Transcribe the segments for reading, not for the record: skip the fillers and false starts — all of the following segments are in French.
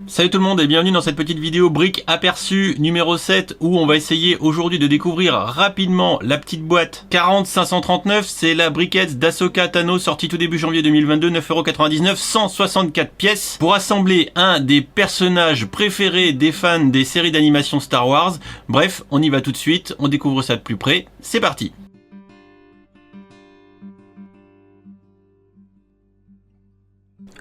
Salut tout le monde et bienvenue dans cette petite vidéo brique aperçu numéro 7 où on va essayer aujourd'hui de découvrir rapidement la petite boîte 40539. C'est la briquette d'Ahsoka Tano sortie tout début janvier 2022, 9,99€, 164 pièces pour assembler un des personnages préférés des fans des séries d'animation Star Wars. Bref, on y va tout de suite, on découvre ça de plus près, c'est parti.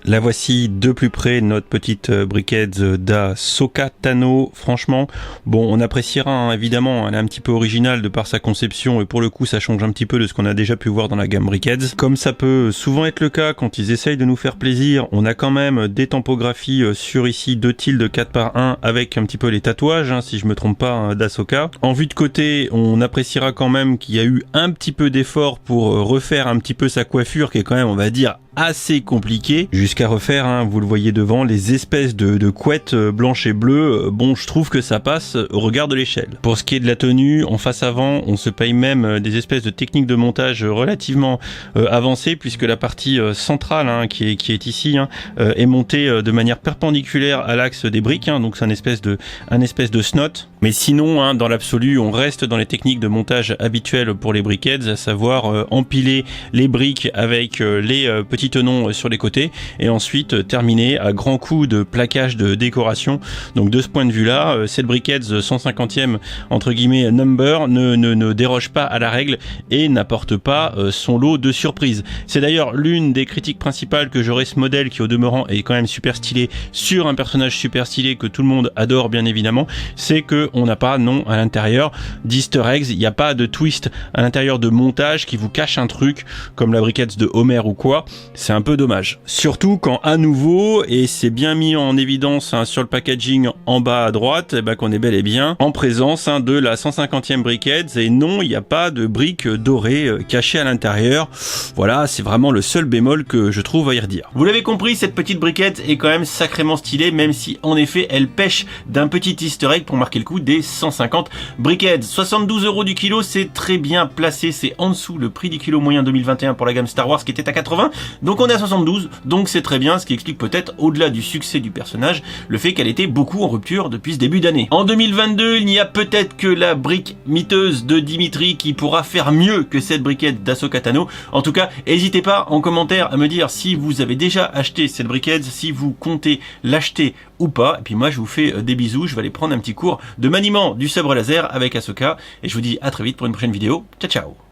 La voici de plus près, notre petite briquette d'Ahsoka Tano. Franchement, bon, on appréciera hein, évidemment, elle est un petit peu originale de par sa conception et pour le coup ça change un petit peu de ce qu'on a déjà pu voir dans la gamme briquettes. Comme ça peut souvent être le cas quand ils essayent de nous faire plaisir, on a quand même des tampographies sur ici 2 tildes 4x1 avec un petit peu les tatouages, hein, si je me trompe pas, hein, d'Ahsoka. En vue de côté, on appréciera quand même qu'il y a eu un petit peu d'effort pour refaire un petit peu sa coiffure qui est quand même, on va dire, assez compliqué, jusqu'à refaire, hein, vous le voyez devant, les espèces de couettes blanches et bleues. Bon, je trouve que ça passe au regard de l'échelle. Pour ce qui est de la tenue, en face avant, on se paye même des espèces de techniques de montage relativement avancées, puisque la partie centrale, hein, qui est ici, hein, est montée de manière perpendiculaire à l'axe des briques, hein, donc c'est un espèce de snot. Mais sinon, hein, dans l'absolu, on reste dans les techniques de montage habituelles pour les briquettes, à savoir empiler les briques avec les petits tenons sur les côtés et ensuite terminer à grands coups de plaquage de décoration. Donc de ce point de vue là, cette briquette 150e entre guillemets number ne déroge pas à la règle et n'apporte pas son lot de surprises. C'est d'ailleurs l'une des critiques principales que j'aurais ce modèle qui au demeurant est quand même super stylé sur un personnage super stylé que tout le monde adore bien évidemment, c'est que on n'a pas non à l'intérieur d'easter eggs, il n'y a pas de twist à l'intérieur de montage qui vous cache un truc comme la briquette de Homer ou quoi. C'est un peu dommage. Surtout quand à nouveau, et c'est bien mis en évidence hein, sur le packaging en bas à droite, eh ben, qu'on est bel et bien en présence hein, de la 150e briquette et non, il n'y a pas de briques dorées cachées à l'intérieur. Voilà, c'est vraiment le seul bémol que je trouve à y redire. Vous l'avez compris, cette petite briquette est quand même sacrément stylée, même si en effet elle pêche d'un petit easter egg pour marquer le coup des 150 briquettes. 72€ du kilo, c'est très bien placé, c'est en dessous le prix du kilo moyen 2021 pour la gamme Star Wars qui était à 80. Donc on est à 72, donc c'est très bien, ce qui explique peut-être, au-delà du succès du personnage, le fait qu'elle était beaucoup en rupture depuis ce début d'année. En 2022, il n'y a peut-être que la brique miteuse de Dimitri qui pourra faire mieux que cette briquette d'Ahsoka Tano. En tout cas, n'hésitez pas en commentaire à me dire si vous avez déjà acheté cette briquette, si vous comptez l'acheter ou pas. Et puis moi, je vous fais des bisous, je vais aller prendre un petit cours de maniement du sabre laser avec Ahsoka. Et je vous dis à très vite pour une prochaine vidéo. Ciao, ciao!